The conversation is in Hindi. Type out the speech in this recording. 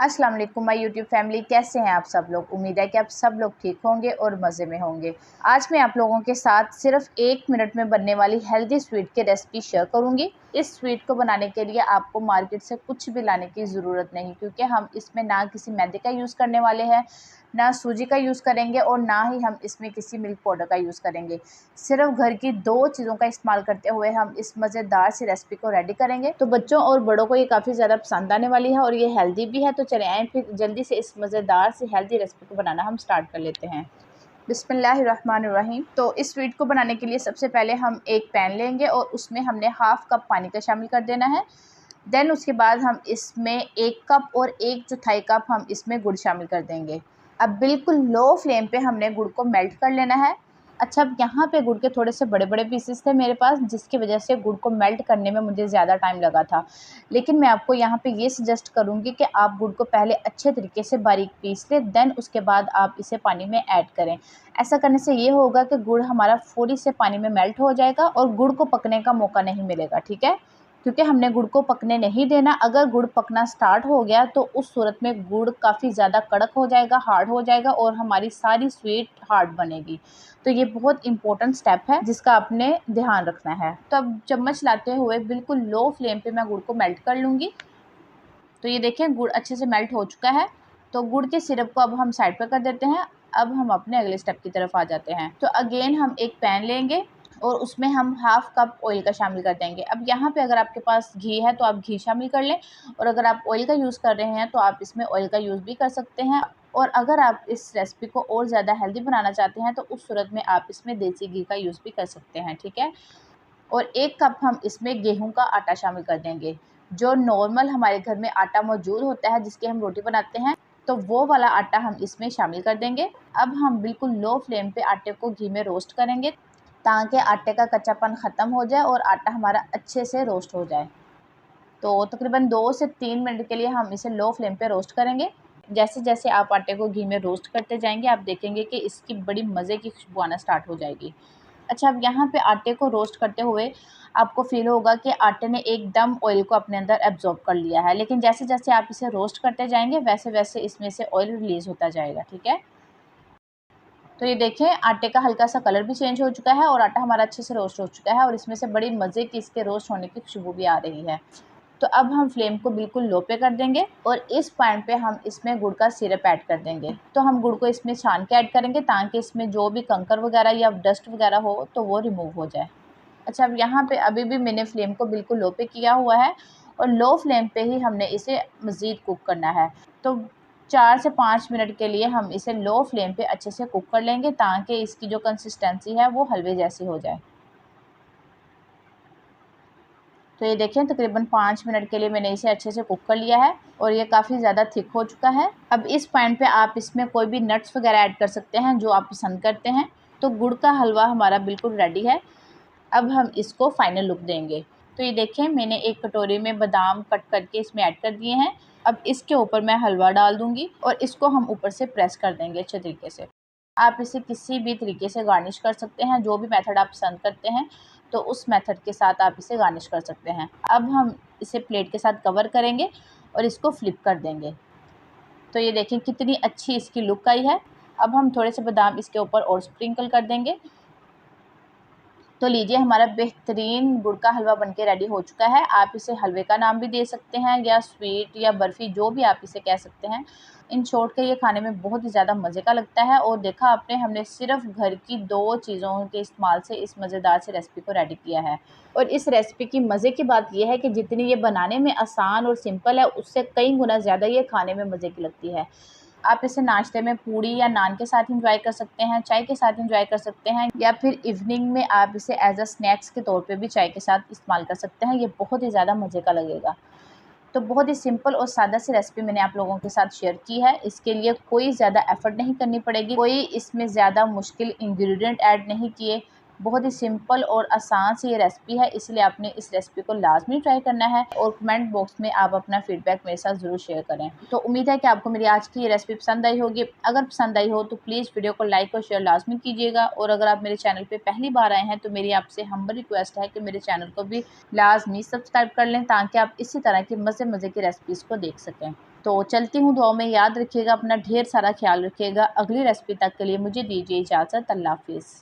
अस्सलाम वालेकुम माय यूट्यूब फैमिली, कैसे हैं आप सब लोग। उम्मीद है कि आप सब लोग ठीक होंगे और मज़े में होंगे। आज मैं आप लोगों के साथ सिर्फ 1 मिनट में बनने वाली हेल्दी स्वीट की रेसिपी शेयर करूंगी। इस स्वीट को बनाने के लिए आपको मार्केट से कुछ भी लाने की ज़रूरत नहीं, क्योंकि हम इसमें ना किसी मैदे का यूज़ करने वाले हैं, ना सूजी का यूज़ करेंगे और ना ही हम इसमें किसी मिल्क पाउडर का यूज़ करेंगे। सिर्फ घर की 2 चीज़ों का इस्तेमाल करते हुए हम इस मज़ेदार सी रेसिपी को रेडी करेंगे। तो बच्चों और बड़ों को ये काफ़ी ज़्यादा पसंद आने वाली है और ये हेल्दी भी है। तो चले आएँ फिर जल्दी से इस मज़ेदार सी हेल्दी रेसिपी को बनाना हम स्टार्ट कर लेते हैं। बिस्मिल्लाहिर्रहमानिर्रहीम। तो इस स्वीट को बनाने के लिए सबसे पहले हम एक पैन लेंगे और उसमें हमने हाफ़ कप पानी का शामिल कर देना है। देन उसके बाद हम इसमें 1 कप और 1/4 कप हम इसमें गुड़ शामिल कर देंगे। अब बिल्कुल लो फ्लेम पे हमने गुड़ को मेल्ट कर लेना है। अच्छा, अब यहाँ पे गुड़ के थोड़े से बड़े-बड़े पीसेस थे मेरे पास, जिसकी वजह से गुड़ को मेल्ट करने में मुझे ज़्यादा टाइम लगा था। लेकिन मैं आपको यहाँ पे ये सजेस्ट करूँगी कि आप गुड़ को पहले अच्छे तरीके से बारीक पीस लें, देन उसके बाद आप इसे पानी में ऐड करें। ऐसा करने से ये होगा कि गुड़ हमारा फौरी से पानी में मेल्ट हो जाएगा और गुड़ को पकने का मौका नहीं मिलेगा, ठीक है? क्योंकि हमने गुड़ को पकने नहीं देना। अगर गुड़ पकना स्टार्ट हो गया तो उस सूरत में गुड़ काफ़ी ज़्यादा कड़क हो जाएगा, हार्ड हो जाएगा और हमारी सारी स्वीट हार्ड बनेगी। तो ये बहुत इंपॉर्टेंट स्टेप है जिसका आपने ध्यान रखना है। तो अब चम्मच लाते हुए बिल्कुल लो फ्लेम पे मैं गुड़ को मेल्ट कर लूँगी। तो ये देखें, गुड़ अच्छे से मेल्ट हो चुका है। तो गुड़ के सिरप को अब हम साइड पर कर देते हैं। अब हम अपने अगले स्टेप की तरफ आ जाते हैं। तो अगेन हम एक पैन लेंगे और उसमें हम हाफ़ कप ऑयल का शामिल कर देंगे। अब यहाँ पे अगर आपके पास घी है तो आप घी शामिल कर लें, और अगर आप ऑयल का यूज़ कर रहे हैं तो आप इसमें ऑयल का यूज़ भी कर सकते हैं। और अगर आप इस रेसिपी को और ज़्यादा हेल्दी बनाना चाहते हैं तो उस सूरत में आप इसमें देसी घी का यूज़ भी कर सकते हैं, ठीक है। और 1 कप हम इसमें गेहूं का आटा शामिल कर देंगे। जो नॉर्मल हमारे घर में आटा मौजूद होता है जिसकी हम रोटी बनाते हैं, तो वो वाला आटा हम इसमें शामिल कर देंगे। अब हम बिल्कुल लो फ्लेम पे आटे को घी में रोस्ट करेंगे ताकि आटे का कच्चापन ख़त्म हो जाए और आटा हमारा अच्छे से रोस्ट हो जाए। तो तकरीबन 2 से 3 मिनट के लिए हम इसे लो फ्लेम पे रोस्ट करेंगे। जैसे-जैसे आप आटे को घी में रोस्ट करते जाएंगे, आप देखेंगे कि इसकी बड़ी मज़े की खुशबू आना स्टार्ट हो जाएगी। अच्छा, अब यहाँ पे आटे को रोस्ट करते हुए आपको फ़ील होगा कि आटे ने एकदम ऑयल को अपने अंदर एब्ज़ॉर्ब कर लिया है, लेकिन जैसे-जैसे आप इसे रोस्ट करते जाएँगे वैसे-वैसे इसमें से ऑयल रिलीज़ होता जाएगा, ठीक है? तो ये देखें, आटे का हल्का-सा कलर भी चेंज हो चुका है और आटा हमारा अच्छे से रोस्ट हो चुका है और इसमें से बड़ी मज़े की इसके रोस्ट होने की खुशबू भी आ रही है। तो अब हम फ्लेम को बिल्कुल लो पे कर देंगे और इस पॉइंट पे हम इसमें गुड़ का सिरप ऐड कर देंगे। तो हम गुड़ को इसमें छान के ऐड करेंगे ताकि इसमें जो भी कंकर वगैरह या डस्ट वगैरह हो तो वो रिमूव हो जाए। अच्छा, अब यहाँ पे अभी भी मैंने फ्लेम को बिल्कुल लो पे किया हुआ है और लो फ्लेम पे ही हमने इसे मज़ीद कुक करना है। तो 4 से 5 मिनट के लिए हम इसे लो फ्लेम पे अच्छे से कुक कर लेंगे ताकि इसकी जो कंसिस्टेंसी है वो हलवे जैसी हो जाए। तो ये देखें, तकरीबन 5 मिनट के लिए मैंने इसे अच्छे से कुक कर लिया है और ये काफ़ी ज़्यादा थिक हो चुका है। अब इस पॉइंट पे आप इसमें कोई भी नट्स वगैरह ऐड कर सकते हैं जो आप पसंद करते हैं। तो गुड़ का हलवा हमारा बिल्कुल रेडी है। अब हम इसको फाइनल लुक देंगे। तो ये देखें, मैंने एक कटोरी में बादाम कट करके इसमें ऐड कर दिए हैं। अब इसके ऊपर मैं हलवा डाल दूँगी और इसको हम ऊपर से प्रेस कर देंगे अच्छे तरीके से। आप इसे किसी भी तरीके से गार्निश कर सकते हैं, जो भी मेथड आप पसंद करते हैं, तो उस मेथड के साथ आप इसे गार्निश कर सकते हैं। अब हम इसे प्लेट के साथ कवर करेंगे और इसको फ्लिप कर देंगे। तो ये देखें, कितनी अच्छी इसकी लुक आई है। अब हम थोड़े से बादाम इसके ऊपर और स्प्रिंकल कर देंगे। तो लीजिए, हमारा बेहतरीन गुड़ का हलवा बनके रेडी हो चुका है। आप इसे हलवे का नाम भी दे सकते हैं या स्वीट या बर्फ़ी, जो भी आप इसे कह सकते हैं। इन शॉर्ट के ये खाने में बहुत ही ज़्यादा मज़े का लगता है और देखा आपने, हमने सिर्फ़ घर की 2 चीज़ों के इस्तेमाल से इस मज़ेदार से रेसिपी को रेडी किया है। और इस रेसिपी की मज़े की बात ये है कि जितनी ये बनाने में आसान और सिंपल है, उससे कई गुना ज़्यादा ये खाने में मज़े की लगती है। आप इसे नाश्ते में पूड़ी या नान के साथ एंजॉय कर सकते हैं, चाय के साथ एंजॉय कर सकते हैं या फिर इवनिंग में आप इसे एज़ अ स्नैक्स के तौर पे भी चाय के साथ इस्तेमाल कर सकते हैं। ये बहुत ही ज़्यादा मज़े का लगेगा। तो बहुत ही सिंपल और सादा सी रेसिपी मैंने आप लोगों के साथ शेयर की है। इसके लिए कोई ज़्यादा एफ़र्ट नहीं करनी पड़ेगी, कोई इसमें ज़्यादा मुश्किल इंग्रीडिएंट ऐड नहीं किए। बहुत ही सिंपल और आसान सी ये रेसिपी है, इसलिए आपने इस रेसिपी को लाज़मी ट्राई करना है और कमेंट बॉक्स में आप अपना फ़ीडबैक मेरे साथ ज़रूर शेयर करें। तो उम्मीद है कि आपको मेरी आज की ये रेसिपी पसंद आई होगी। अगर पसंद आई हो तो प्लीज़ वीडियो को लाइक और शेयर लाज़मी कीजिएगा और अगर आप मेरे चैनल पे पहली बार आए हैं तो मेरी आपसे हम्बल रिक्वेस्ट है कि मेरे चैनल को भी लाज़मी सब्सक्राइब कर लें ताकि आप इसी तरह की मज़े-मज़े की रेसिपीज़ को देख सकें। तो चलती हूँ, दुआ में याद रखिएगा, अपना ढेर सारा ख्याल रखिएगा। अगली रेसिपी तक के लिए मुझे दीजिए इजाज़त। अल्लाह हाफ़िज़।